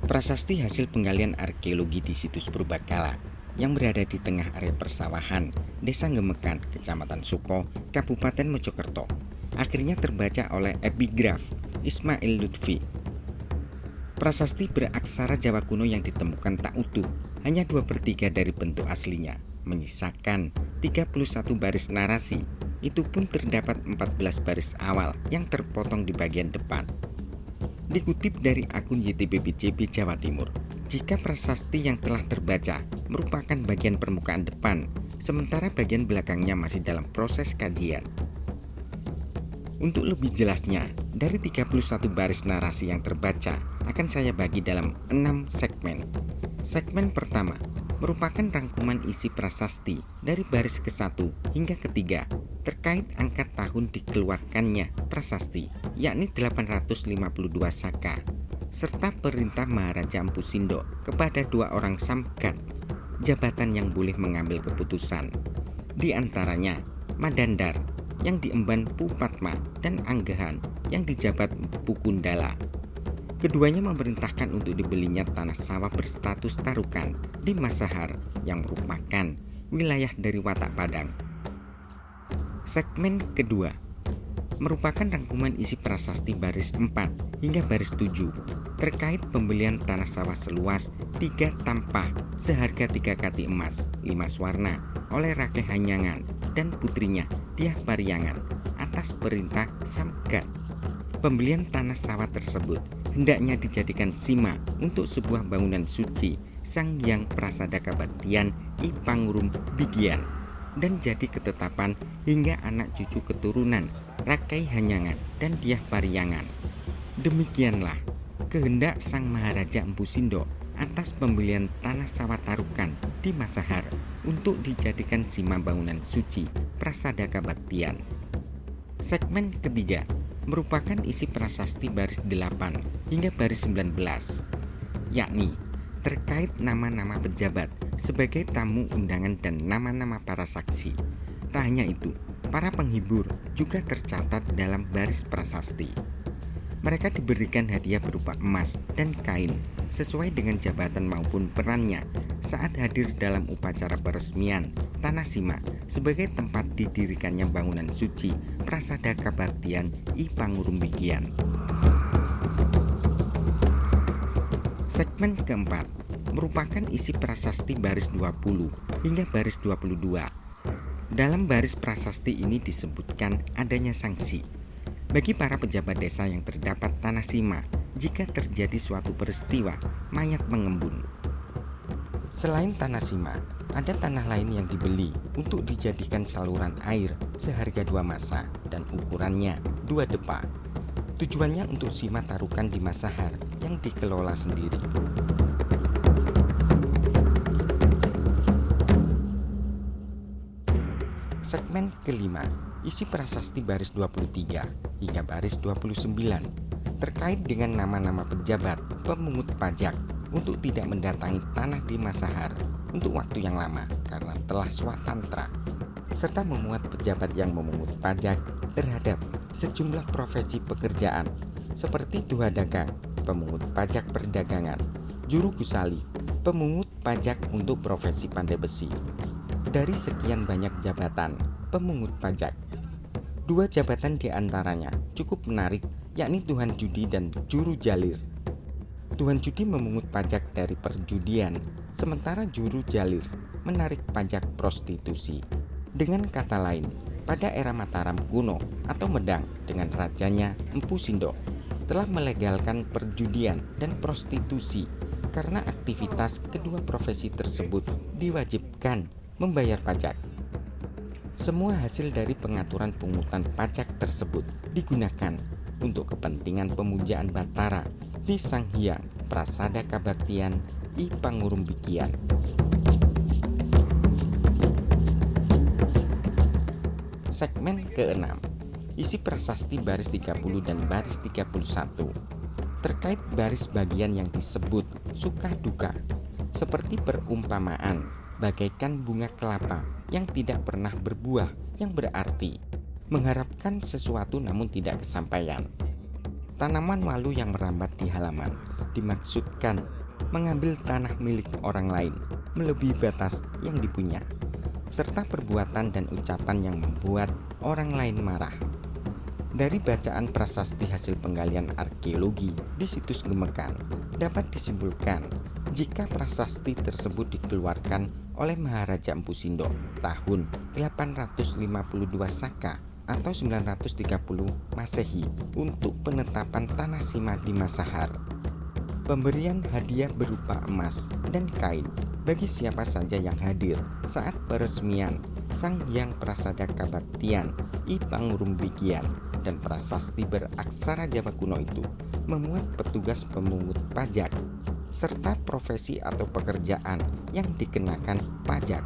Prasasti hasil penggalian arkeologi di situs Purbakala yang berada di tengah area persawahan, Desa Gemekan, Kecamatan Suko, Kabupaten Mojokerto, akhirnya terbaca oleh epigraf Ismail Lutfi. Prasasti beraksara Jawa kuno yang ditemukan tak utuh, hanya 2/3 dari bentuk aslinya, menyisakan 31 baris narasi. Itu pun terdapat 14 baris awal yang terpotong di bagian depan. Dikutip dari akun YTBBJB Jawa Timur, jika prasasti yang telah terbaca merupakan bagian permukaan depan, sementara bagian belakangnya masih dalam proses kajian. Untuk lebih jelasnya, dari 31 baris narasi yang terbaca akan saya bagi dalam 6 segmen. Segmen pertama merupakan rangkuman isi prasasti dari baris ke-1 hingga ke-3 terkait angka tahun dikeluarkannya prasasti, yakni 852 Saka, serta perintah Maharaja Empu Sindo kepada 2 orang Samgat, jabatan yang boleh mengambil keputusan. Di antaranya Madandar yang diemban Pu Padma dan Anggahan yang dijabat Pu Kundala. Keduanya memerintahkan untuk dibelinya tanah sawah berstatus tarukan di Masahar yang merupakan wilayah dari Watak Padang. Segmen kedua merupakan rangkuman isi prasasti baris 4 hingga baris 7 terkait pembelian tanah sawah seluas 3 tampah seharga 3 kati emas 5 swarna oleh Rakeh Hanyangan dan putrinya Diah Pariangan atas perintah Samgat. Pembelian tanah sawah tersebut hendaknya dijadikan sima untuk sebuah bangunan suci Sang Hyang Prasada Kabaktian I Pangurum Bigian dan jadi ketetapan hingga anak cucu keturunan Rakai Hanyangan dan Diah Pariangan. Demikianlah kehendak Sang Maharaja Empu Sindo atas pembelian tanah sawah tarukan di Masahar untuk dijadikan sima bangunan suci Prasada Kabaktian. Segmen ketiga merupakan isi prasasti baris 8 hingga baris 19, yakni terkait nama-nama pejabat sebagai tamu undangan dan nama-nama para saksi. Tak hanya itu, para penghibur juga tercatat dalam baris prasasti. Mereka diberikan hadiah berupa emas dan kain sesuai dengan jabatan maupun perannya saat hadir dalam upacara peresmian Tanah Sima sebagai tempat didirikannya bangunan suci Prasada Kabaktian I Pangurum Bigian. Segmen keempat merupakan isi prasasti baris 20 hingga baris 22. Dalam baris prasasti ini disebutkan adanya sanksi bagi para pejabat desa yang terdapat tanah sima jika terjadi suatu peristiwa mayat mengembun. Selain tanah sima, ada tanah lain yang dibeli untuk dijadikan saluran air seharga 2 masa dan ukurannya 2 depa. Tujuannya untuk sima tarukan di Masahar yang dikelola sendiri. Segmen kelima, isi prasasti baris 23 hingga baris 29 terkait dengan nama-nama pejabat pemungut pajak untuk tidak mendatangi tanah di Masahar untuk waktu yang lama karena telah swatantra, serta memuat pejabat yang memungut pajak terhadap sejumlah profesi pekerjaan seperti duha dagang, pemungut pajak perdagangan, juru gusali, pemungut pajak untuk profesi pandai besi. Dari sekian banyak jabatan pemungut pajak, 2 jabatan diantaranya cukup menarik, yakni Tuhan Judi dan Juru Jalir. Tuhan Judi memungut pajak dari perjudian, sementara Juru Jalir menarik pajak prostitusi. Dengan kata lain, pada era Mataram kuno atau Medang dengan rajanya Empu Sindo telah melegalkan perjudian dan prostitusi karena aktivitas kedua profesi tersebut diwajibkan membayar pajak. Semua hasil dari pengaturan pungutan pajak tersebut digunakan untuk kepentingan pemujaan Batara di Sang Hyang Prasada Kabaktian I Pangurum Bigian. Segmen ke-6, isi prasasti baris 30 dan baris 31 terkait baris bagian yang disebut suka duka, seperti perumpamaan bagaikan bunga kelapa yang tidak pernah berbuah, yang berarti mengharapkan sesuatu namun tidak kesampaian. Tanaman walu yang merambat di halaman dimaksudkan mengambil tanah milik orang lain melebihi batas yang dipunya, serta perbuatan dan ucapan yang membuat orang lain marah. Dari bacaan prasasti hasil penggalian arkeologi di situs Gemekan, dapat disimpulkan jika prasasti tersebut dikeluarkan oleh Maharaja Empu Sindo tahun 852 Saka atau 930 Masehi untuk penetapan tanah Sima di Masahar. Pemberian hadiah berupa emas dan kain bagi siapa saja yang hadir saat peresmian Sang Hyang Prasada Kabaktian I Pangurumbigian dan prasasti beraksara Jawa kuno itu memuat petugas pemungut pajak serta profesi atau pekerjaan yang dikenakan pajak.